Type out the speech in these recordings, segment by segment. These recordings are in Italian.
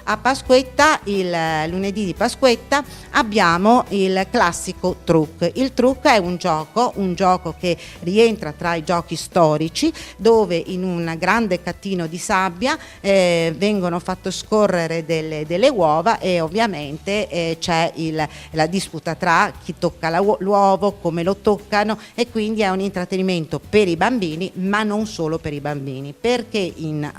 A Pasquetta, il lunedì di Pasquetta, abbiamo il classico truc. Il truc è un gioco che rientra tra i giochi storici, dove in un grande cattino di sabbia vengono fatte scorrere delle uova e ovviamente c'è la disputa tra chi tocca l'uovo, come lo toccano, e quindi è un intrattenimento per i bambini, ma non solo per i bambini, perché in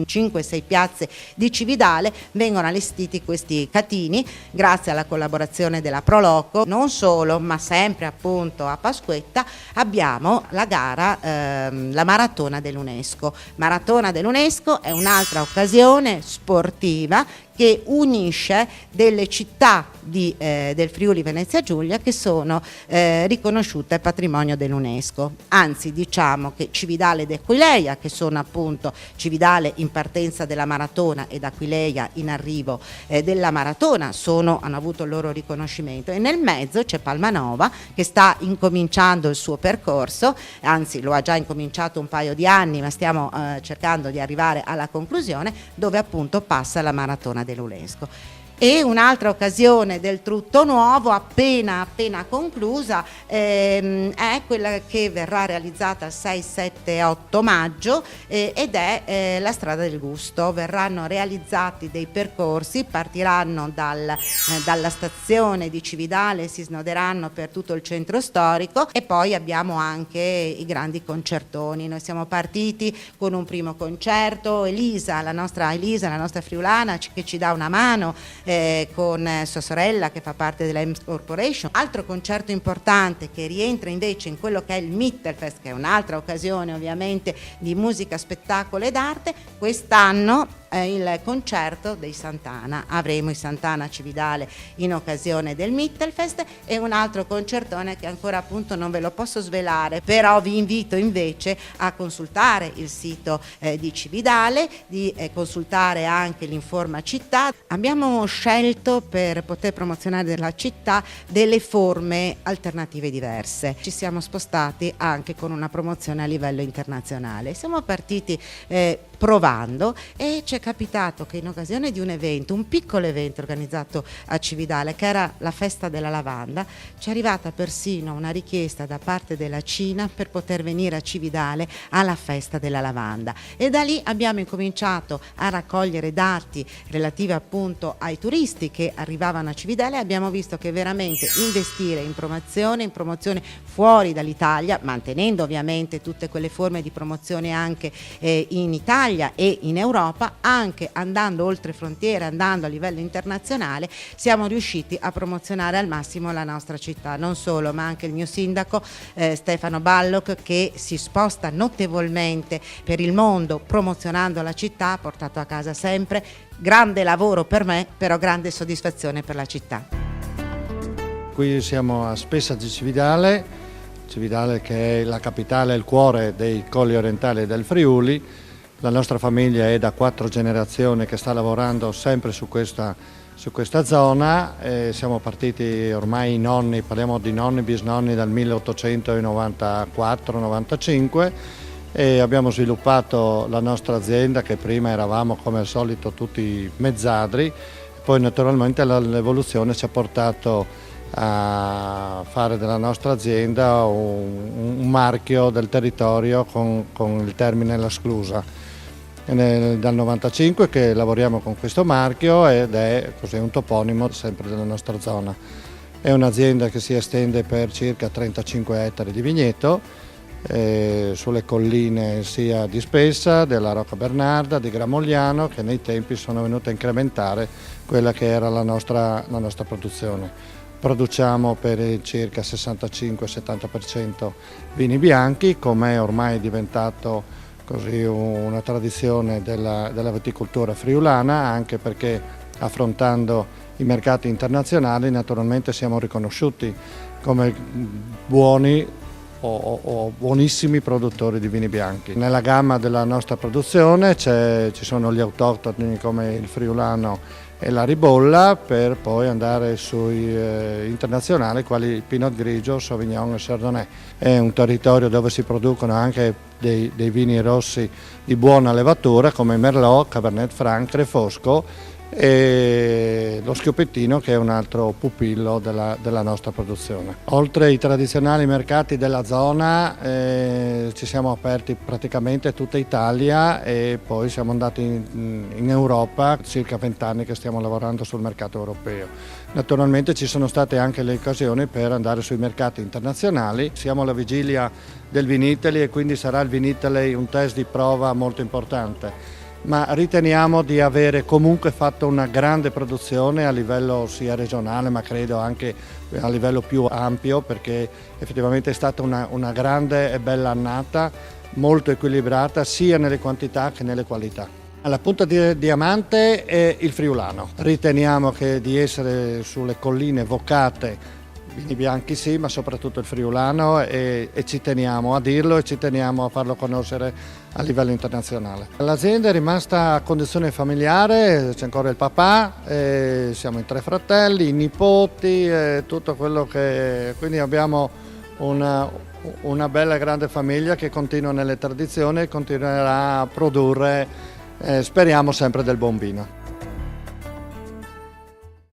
5-6 piazze di Cividale vengono allestiti questi catini grazie alla collaborazione della Proloco. Non solo, ma sempre appunto a Pasquetta abbiamo la gara, la Maratona dell'UNESCO. Maratona dell'UNESCO è un'altra occasione sportiva che unisce delle città del Friuli Venezia Giulia che sono riconosciute patrimonio dell'UNESCO. Anzi, diciamo che Cividale ed Aquileia, che sono appunto Cividale in partenza della maratona ed Aquileia in arrivo della maratona, hanno avuto il loro riconoscimento, e nel mezzo c'è Palmanova che sta incominciando il suo percorso, anzi lo ha già incominciato un paio di anni, ma stiamo cercando di arrivare alla conclusione, dove appunto passa la maratona dell'UNESCO. E un'altra occasione del Trutto Nuovo appena conclusa è quella che verrà realizzata il 6, 7 e 8 maggio ed è la Strada del Gusto. Verranno realizzati dei percorsi, partiranno dalla stazione di Cividale, si snoderanno per tutto il centro storico, e poi abbiamo anche i grandi concertoni. Noi siamo partiti con un primo concerto, Elisa, la nostra friulana, che ci dà una mano, con sua sorella che fa parte della EMS Corporation. Altro concerto importante che rientra invece in quello che è il Mittelfest, che è un'altra occasione ovviamente di musica, spettacolo ed arte. Quest'anno il concerto dei Santana. Avremo i Santana a Cividale in occasione del Mittelfest, e un altro concertone che ancora appunto non ve lo posso svelare, però vi invito invece a consultare il sito di Cividale, di consultare anche l'Informa Città. Abbiamo scelto, per poter promozionare la città, delle forme alternative diverse. Ci siamo spostati anche con una promozione a livello internazionale. Siamo partiti provando, e ci è capitato che in occasione di un piccolo evento organizzato a Cividale, che era la festa della lavanda, ci è arrivata persino una richiesta da parte della Cina per poter venire a Cividale alla festa della lavanda, e da lì abbiamo incominciato a raccogliere dati relativi appunto ai turisti che arrivavano a Cividale. Abbiamo visto che veramente investire in promozione fuori dall'Italia, mantenendo ovviamente tutte quelle forme di promozione anche in Italia e in Europa, anche andando oltre frontiere, andando a livello internazionale, siamo riusciti a promozionare al massimo la nostra città. Non solo, ma anche il mio sindaco Stefano Balloch, che si sposta notevolmente per il mondo promozionando la città, ha portato a casa sempre grande lavoro per me, però grande soddisfazione per la città. Qui siamo a Spessa di Cividale che è la capitale e il cuore dei colli orientali del Friuli. La nostra famiglia è da 4 generazioni che sta lavorando sempre su questa zona. Siamo partiti ormai nonni, parliamo di nonni, bisnonni, dal 1894-95, e abbiamo sviluppato la nostra azienda, che prima eravamo come al solito tutti mezzadri. Poi naturalmente l'evoluzione ci ha portato a fare della nostra azienda un marchio del territorio con il termine La Sclusa. Dal 95 che lavoriamo con questo marchio, ed è così un toponimo sempre della nostra zona. È un'azienda che si estende per circa 35 ettari di vigneto, sulle colline sia di Spessa, della Rocca Bernarda, di Gramogliano, che nei tempi sono venute a incrementare quella che era la nostra produzione. Produciamo per circa 65-70% vini bianchi, come è ormai diventato così una tradizione della viticoltura friulana, anche perché affrontando i mercati internazionali naturalmente siamo riconosciuti come buoni o buonissimi produttori di vini bianchi. Nella gamma della nostra produzione ci sono gli autoctoni come il friulano e la ribolla, per poi andare sui internazionali quali il Pinot Grigio, Sauvignon e Chardonnay. È un territorio dove si producono anche dei vini rossi di buona levatura come Merlot, Cabernet Franc, Refosco, e lo schioppettino, che è un altro pupillo della nostra produzione. Oltre ai tradizionali mercati della zona ci siamo aperti praticamente tutta Italia e poi siamo andati in Europa, circa 20 anni che stiamo lavorando sul mercato europeo. Naturalmente ci sono state anche le occasioni per andare sui mercati internazionali. Siamo alla vigilia del Vinitaly e quindi sarà il Vinitaly un test di prova molto importante. Ma riteniamo di avere comunque fatto una grande produzione a livello sia regionale, ma credo anche a livello più ampio, perché effettivamente è stata una grande e bella annata, molto equilibrata sia nelle quantità che nelle qualità. La punta di diamante è il friulano. Riteniamo che di essere sulle colline vocate, vini bianchi sì, ma soprattutto il friulano e ci teniamo a dirlo e ci teniamo a farlo conoscere a livello internazionale. L'azienda è rimasta a condizione familiare, c'è ancora il papà, siamo in 3 fratelli, i nipoti, tutto quello che... Quindi abbiamo una bella e grande famiglia che continua nelle tradizioni e continuerà a produrre, speriamo, sempre del buon vino.